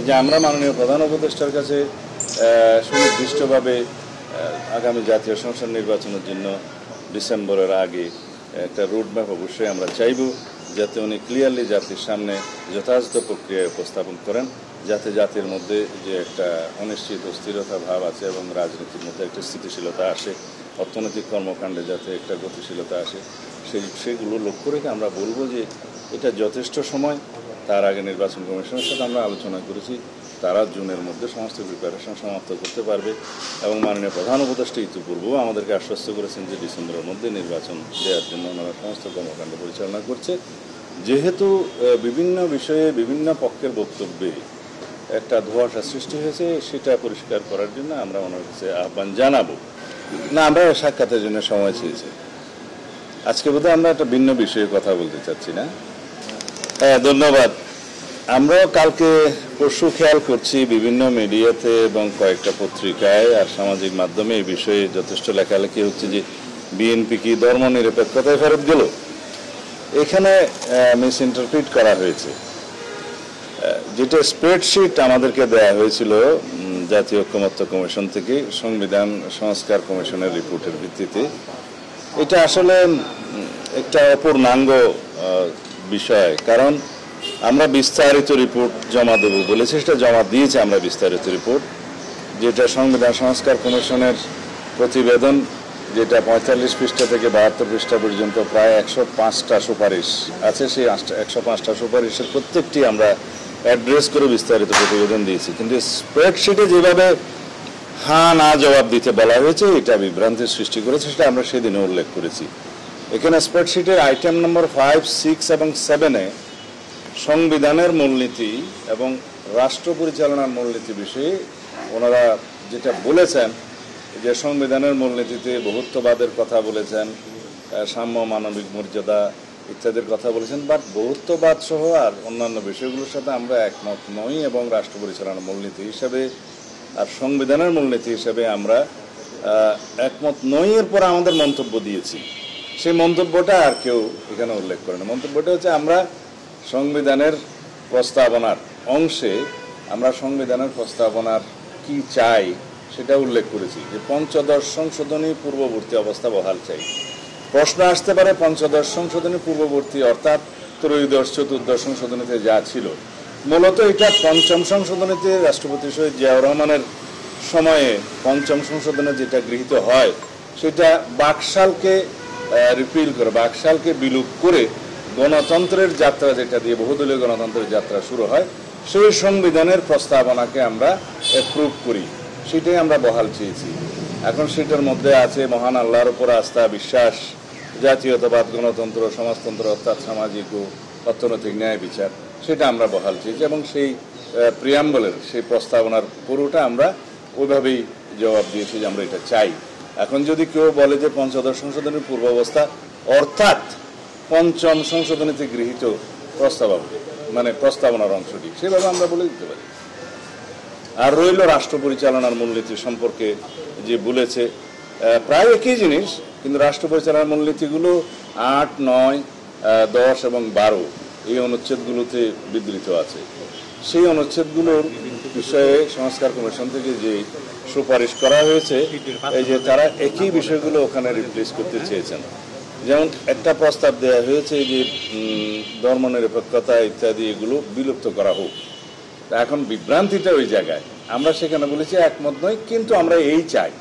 যে আমরা মাননীয় প্রধান উপদেষ্টার কাছে সুনির্দিষ্টভাবে আগামী জাতীয় সংসদ নির্বাচনের জন্য ডিসেম্বরের আগে একটা রোডম্যাপ অবশ্যই আমরা চাইব, যাতে উনি ক্লিয়ারলি জাতির সামনে যথাযথ প্রক্রিয়ায় উপস্থাপন করেন, যাতে জাতির মধ্যে যে একটা অনিশ্চিত অস্থিরতা ভাব আছে এবং রাজনীতির মধ্যে একটা স্থিতিশীলতা আসে, অর্থনৈতিক কর্মকাণ্ডে যাতে একটা গতিশীলতা আসে, সেগুলো লক্ষ্য রেখে আমরা বলবো যে এটা যথেষ্ট সময়। তার আগে নির্বাচন কমিশনের সাথে আমরা আলোচনা করেছি, তারা জুনের মধ্যে সমস্ত প্রিপারেশন সমাপ্ত করতে পারবে এবং মাননীয় প্রধান উপদেষ্টা ইতিপূর্বেও আমাদেরকে আশ্বস্ত করেছেন যে ডিসেম্বরের মধ্যে নির্বাচন দেওয়ার জন্য ওনারা সমস্ত কর্মকাণ্ড পরিচালনা করছে। যেহেতু বিভিন্ন বিষয়ে বিভিন্ন পক্ষের বক্তব্যে একটা ধোঁয়াশা সৃষ্টি হয়েছে, সেটা পরিষ্কার করার জন্য আমরা ওনার কাছে আহ্বান জানাবো। না, আমরা সাক্ষাতের জন্য সময় চেয়েছি। আজকে বোধহয় আমরা একটা ভিন্ন বিষয়ে কথা বলতে চাচ্ছি না। হ্যাঁ, ধন্যবাদ। আমরাও কালকে পরশু খেয়াল করছি বিভিন্ন মিডিয়াতে এবং কয়েকটা পত্রিকায় আর সামাজিক মাধ্যমে এই বিষয়ে যথেষ্ট লেখালেখি হচ্ছে যে বিএনপি কি ধর্মনিরপেক্ষতায় ফেরত গেল। এখানে মিস ইন্টারপ্রিট করা হয়েছে। যেটা স্প্রেডশিট আমাদেরকে দেওয়া হয়েছিল জাতীয় ঐকমত্য কমিশন থেকে সংবিধান সংস্কার কমিশনের রিপোর্টের ভিত্তিতে, এটা আসলে একটা অপূর্ণাঙ্গ বিষয়। কারণ আমরা বিস্তারিত রিপোর্ট জমা দেব বলেছি, সেটা জমা দিয়েছি আমরা বিস্তারিত রিপোর্ট, যেটা সংবিধান সংস্কার কমিশনের প্রতিবেদন, যেটা 45 পৃষ্ঠা থেকে 72 পৃষ্ঠা পর্যন্ত প্রায় 105টা সুপারিশ আছে। সেই 105টা সুপারিশের প্রত্যেকটি আমরা অ্যাড্রেস করে বিস্তারিত প্রতিবেদন দিয়েছি। কিন্তু স্প্রেডশিটে যেভাবে হ্যাঁ না জবাব দিতে বলা হয়েছে, এটা বিভ্রান্তির সৃষ্টি করেছে, সেটা আমরা সেদিনে উল্লেখ করেছি। এখানে স্প্রেডশিটের আইটেম নম্বর 5, 6 এবং 7-এ সংবিধানের মূলনীতি এবং রাষ্ট্র পরিচালনার মূলনীতি বিষয়ে ওনারা যেটা বলেছেন, যে সংবিধানের মূলনীতিতে বহুত্ববাদের কথা বলেছেন, সাম্য মানবিক মর্যাদা ইত্যাদির কথা বলেছেন, বাট বহুত্ববাদ সহ আর অন্যান্য বিষয়গুলোর সাথে আমরা একমত নই এবং রাষ্ট্র পরিচালনার মূলনীতি হিসাবে আর সংবিধানের মূলনীতি হিসাবে আমরা একমত নই। এরপর আমাদের মন্তব্য দিয়েছি, সেই মন্তব্যটা আর কেউ এখানে উল্লেখ করে না। মন্তব্যটা হচ্ছে আমরা সংবিধানের প্রস্তাবনার অংশে আমরা সংবিধানের প্রস্তাবনার কি চাই সেটা উল্লেখ করেছি, যে পঞ্চদশ সংশোধনী পূর্ববর্তী অবস্থা বহাল চাই। প্রশ্ন আসতে পারে পঞ্চদশ সংশোধনী পূর্ববর্তী অর্থাৎ ত্রয়োদশ চতুর্দশ সংশোধনীতে যা ছিল, মূলত এটা পঞ্চম সংশোধনীতে রাষ্ট্রপতি শহীদ জিয়াউর রহমানের সময়ে পঞ্চম সংশোধনে যেটা গৃহীত হয়, সেটা বাকশালকে রিপিল করে, বাকশালকে বিলুপ করে গণতন্ত্রের যাত্রা, যেটা দিয়ে বহুদলীয় গণতন্ত্রের যাত্রা শুরু হয়, সেই সংবিধানের প্রস্তাবনাকে আমরা অ্যাপ্রুভ করি, সেটাই আমরা বহাল চেয়েছি। এখন সেটার মধ্যে আছে মহান আল্লাহর উপর আস্থা, বিশ্বাস, জাতীয়তাবাদ, গণতন্ত্র, সমাজতন্ত্র অর্থাৎ সামাজিক ও অর্থনৈতিক ন্যায় বিচার, সেটা আমরা বহাল চেয়েছি এবং সেই প্রিয়াম্বলের সেই প্রস্তাবনার পুরোটা আমরা ওইভাবেই জবাব দিয়েছি যে আমরা এটা চাই। এখন যদি কেউ বলে যে পঞ্চদশ সংশোধনীর পূর্বাবস্থা অর্থাৎ পঞ্চম সংশোধনীতে গৃহীত প্রস্তাবনার অংশটি, সেভাবে আমরা বলে দিতে পারি। আর রইল রাষ্ট্র পরিচালনার মূলনীতি সম্পর্কে যে বলেছে, প্রায় একই জিনিস, কিন্তু রাষ্ট্র পরিচালনার মূলনীতিগুলো 8, 9, 10 এবং 12 এই অনুচ্ছেদগুলোতে বিধৃত আছে। সেই অনুচ্ছেদগুলোর বিষয়ে সংস্কার কমিশন থেকে যে সুপারিশ করা হয়েছে, এই যে তারা একই বিষয়গুলো ওখানে রিপ্লেস করতে চেয়েছেন। যেমন একটা প্রস্তাব দেওয়া হয়েছে যে ধর্মনিরপেক্ষতা ইত্যাদি এগুলো বিলুপ্ত করা হোক। এখন বিভ্রান্তিটা ওই জায়গায়, আমরা সেখানে বলেছি একমত নই, কিন্তু আমরা এই চাই।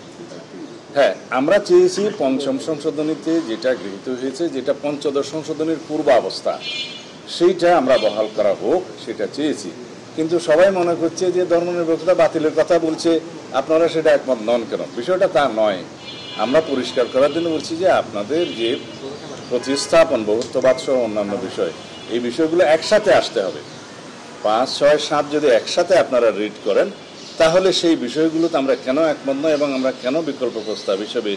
হ্যাঁ, আমরা চেয়েছি পঞ্চম সংশোধনীতে যেটা গৃহীত হয়েছে, যেটা পঞ্চদশ সংশোধনীর পূর্বাবস্থা, সেইটা আমরা বহাল করা হোক, সেটা চেয়েছি। কিন্তু সবাই মনে করছে যে ধর্মনিরপেক্ষতা বাতিলের কথা বলছে, আপনারা সেটা একমত নন কেন? বিষয়টা তা নয়। আমরা পরিষ্কার করার জন্য বলছি যে আপনাদের যে প্রতিস্থাপন, বহুত্ববাদ সহ অন্যান্য বিষয়, এই বিষয়গুলো একসাথে আসতে হবে। 5, 6, 7 যদি একসাথে আপনারা রিড করেন, তাহলে সেই বিষয়গুলোতে আমরা কেন একমত নয় এবং আমরা কেন বিকল্প প্রস্তাব হিসেবে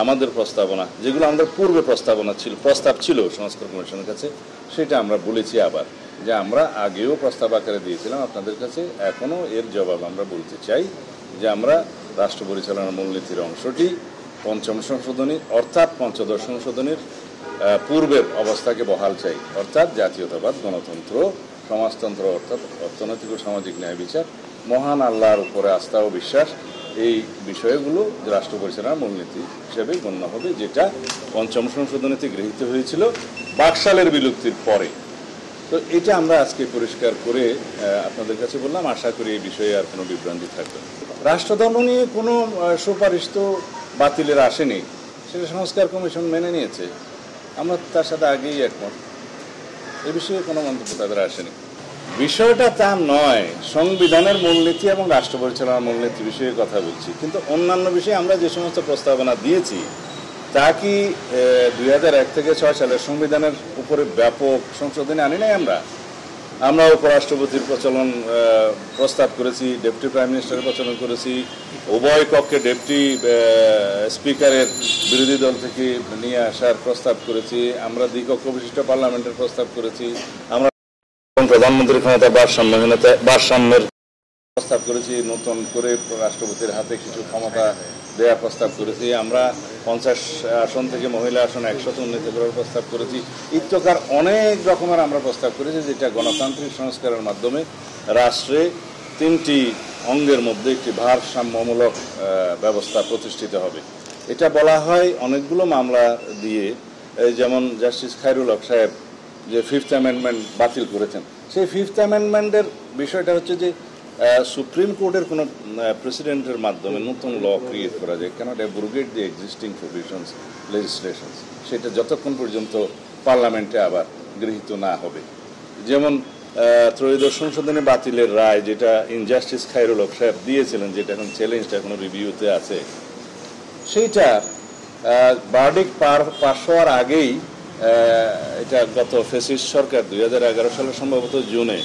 আমাদের প্রস্তাবনা, যেগুলো আমাদের পূর্বে প্রস্তাব ছিল সংস্কার কমিশনের কাছে, সেটা আমরা বলেছি আবার, যে আমরা আগেও প্রস্তাব আকারে দিয়েছিলাম আপনাদের কাছে। এখনও এর জবাব আমরা বলতে চাই যে আমরা রাষ্ট্র পরিচালনার মূলনীতির অংশটি পঞ্চম সংশোধনী অর্থাৎ পঞ্চদশ সংশোধনীর পূর্বের অবস্থাকে বহাল চাই, অর্থাৎ জাতীয়তাবাদ, গণতন্ত্র সমাজতন্ত্র অর্থাৎ অর্থনৈতিক ও সামাজিক ন্যায় বিচার, মহান আল্লাহর উপরে আস্থা ও বিশ্বাস, এই বিষয়গুলো রাষ্ট্র পরিচালনার মূলনীতি হিসেবে গণ্য হবে, যেটা পঞ্চম সংশোধনীতে গৃহীত হয়েছিল বাকশালের বিলুপ্তির পরে। তো এটা আমরা আজকে পরিষ্কার করে আপনাদের কাছে বললাম। আশা করি এই বিষয়ে আর কোনো বিভ্রান্তি থাকবে না। রাষ্ট্রদণ্ড নিয়ে কোনো সুপারিশ তো বাতিলের আসেনি, সেটা সংস্কার কমিশন মেনে নিয়েছে। আমরা তার সাথে আগেই একমত, এ বিষয়ে কোনো মন্তব্য তাদের আসেনি। বিষয়টা তা নয়, সংবিধানের মূলনীতি এবং রাষ্ট্র পরিচালনার মূলনীতি বিষয়ে কথা বলছি, কিন্তু অন্যান্য বিষয়ে আমরা যে সমস্ত প্রস্তাবনা দিয়েছি তা কি 2001 থেকে 6 সালের সংবিধানের উপরে ব্যাপক সংশোধনী আনি নাই? আমরা উপরাষ্ট্রপতির প্রস্তাব করেছি, ডেপুটি প্রাইম মিনিস্টারের প্রচলন করেছি, উভয় কক্ষে ডেপুটি স্পিকারের বিরোধী দল থেকে নিয়ে আসার প্রস্তাব করেছি, আমরা দ্বিকক্ষ বিশিষ্ট পার্লামেন্টের প্রস্তাব করেছি, আমরা প্রধানমন্ত্রীর ক্ষমতা ভারসাম্যের প্রস্তাব করেছি, নতুন করে রাষ্ট্রপতির হাতে কিছু ক্ষমতা দেওয়ার প্রস্তাব করেছি, আমরা 50 আসন থেকে মহিলা আসন 100 উন্নীত করার প্রস্তাব করেছি। ইত্যকার অনেক রকমের আমরা প্রস্তাব করেছি, যেটা গণতান্ত্রিক সংস্কারের মাধ্যমে রাষ্ট্রে 3টি অঙ্গের মধ্যে একটি ভারসাম্যমূলক ব্যবস্থা প্রতিষ্ঠিত হবে। এটা বলা হয় অনেকগুলো মামলা দিয়ে, যেমন জাস্টিস খায়রুল হক সাহেব যে 5th অ্যামেন্ডমেন্ট বাতিল করেছেন, সেই 5th অ্যামেন্ডমেন্টের বিষয়টা হচ্ছে যে সুপ্রিম কোর্টের কোনো প্রেসিডেন্টের মাধ্যমে নতুন ল ক্রিয়েট করা যায়, cannot abrogate the existing provisions লেজিসলেশনস, সেটা যতক্ষণ পর্যন্ত পার্লামেন্টে আবার গৃহীত না হবে। যেমন ত্রয়োদশ সংশোধনী বাতিলের রায়, যেটা জাস্টিস খায়রুল হক সাহেব দিয়েছিলেন, যেটা এখন চ্যালেঞ্জটা এখনো রিভিউতে আছে, সেইটা ভার্ডিক্ট পাস হওয়ার আগেই এটা গত ফ্যাসিস্ট সরকার 2011 সালের সম্ভবত জুনে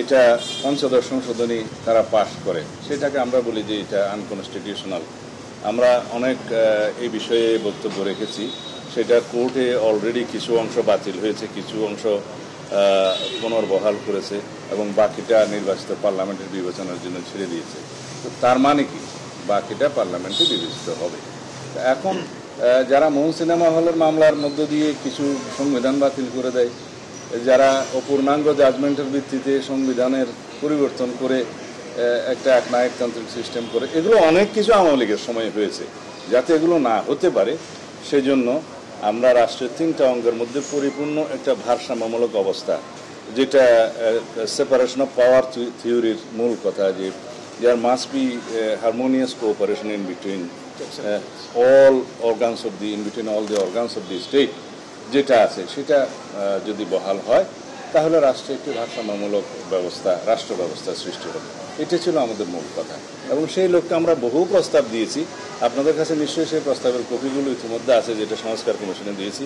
এটা পঞ্চদশ সংশোধনী তারা পাশ করে, সেটাকে আমরা বলি যে এটা আনকনস্টিটিউশনাল। আমরা অনেক এই বিষয়ে বক্তব্য রেখেছি, সেটা কোর্টে অলরেডি কিছু অংশ বাতিল হয়েছে, কিছু অংশ পুনর্বহাল করেছে এবং বাকিটা নির্বাচিত পার্লামেন্টের বিবেচনার জন্য ছেড়ে দিয়েছে। তো তার মানে কি, বাকিটা পার্লামেন্টে বিবেচিত হবে। এখন যারা মূল সিনেমা হলের মামলার মধ্য দিয়ে কিছু সংবিধান বাতিল করে দেয়, যারা অপূর্ণাঙ্গ জাজমেন্টের ভিত্তিতে সংবিধানের পরিবর্তন করে একটা একনায়কতান্ত্রিক সিস্টেম করে, এগুলো অনেক কিছু আওয়ামী লীগের সময় হয়েছে। যাতে এগুলো না হতে পারে সেজন্য আমরা রাষ্ট্রের 3টা অঙ্গের মধ্যে পরিপূর্ণ একটা ভারসাম্যমূলক অবস্থা, যেটা সেপারেশন অফ পাওয়ার থিওরির মূল কথা, যে there must be harmonious cooperation in between all organs of the state, যেটা আছে সেটা যদি বহাল হয় তাহলে রাষ্ট্রে একটি ভারসাম্যমূলক রাষ্ট্র ব্যবস্থা সৃষ্টি হবে। এটা ছিল আমাদের মূল কথা এবং সেই লক্ষ্যে আমরা বহু প্রস্তাব দিয়েছি। আপনাদের কাছে নিশ্চয়ই সেই প্রস্তাবের কপিগুলো ইতিমধ্যে আছে, যেটা সংস্কার কমিশনে দিয়েছি।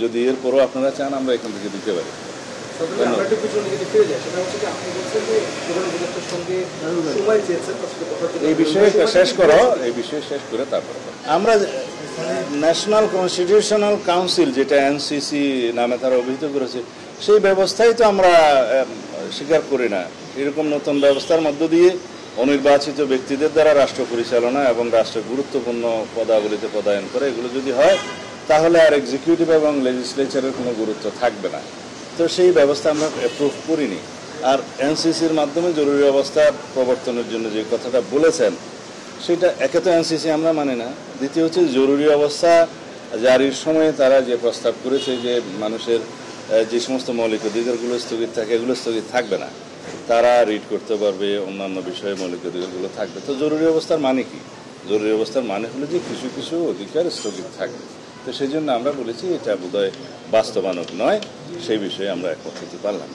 যদি এরপরও আপনারা চান আমরা এখান থেকে দিতে পারি। এই বিষয়ে শেষ করে তারপর আমরা ন্যাশনাল কনস্টিটিউশনাল কাউন্সিল, যেটা এনসিসি নামে তারা অভিহিত করেছে, সেই ব্যবস্থাই তো আমরা স্বীকার করি না। এরকম নতুন ব্যবস্থার মধ্য দিয়ে অনির্বাচিত ব্যক্তিদের দ্বারা রাষ্ট্র পরিচালনা এবং রাষ্ট্রের গুরুত্বপূর্ণ পদাবলিতে পদায়ন করে, এগুলো যদি হয় তাহলে আর এক্সিকিউটিভ এবং লেজিসলেচারের কোনো গুরুত্ব থাকবে না। তো সেই ব্যবস্থা আমরা অ্যাপ্রুভ করিনি। আর এনসিসির মাধ্যমে জরুরি অবস্থা প্রবর্তনের জন্য যে কথাটা বলেছেন, সেটা একে তো এনসিসি আমরা মানি না, দ্বিতীয় হচ্ছে জরুরি অবস্থা জারির সময়ে তারা যে প্রস্তাব করেছে যে মানুষের যে সমস্ত মৌলিক অধিকারগুলো স্থগিত থাকে, এগুলো স্থগিত থাকবে না, তারা রিড করতে পারবে, অন্যান্য বিষয়ে মৌলিক অধিকারগুলো থাকবে। তো জরুরি অবস্থার মানে কি? জরুরি অবস্থার মানে হলো যে কিছু কিছু অধিকার স্থগিত থাকবে। তো সেই জন্য আমরা বলেছি এটা বোধহয় বাস্তবায়ন নয়, সেই বিষয়ে আমরা একমত হতে পারলাম।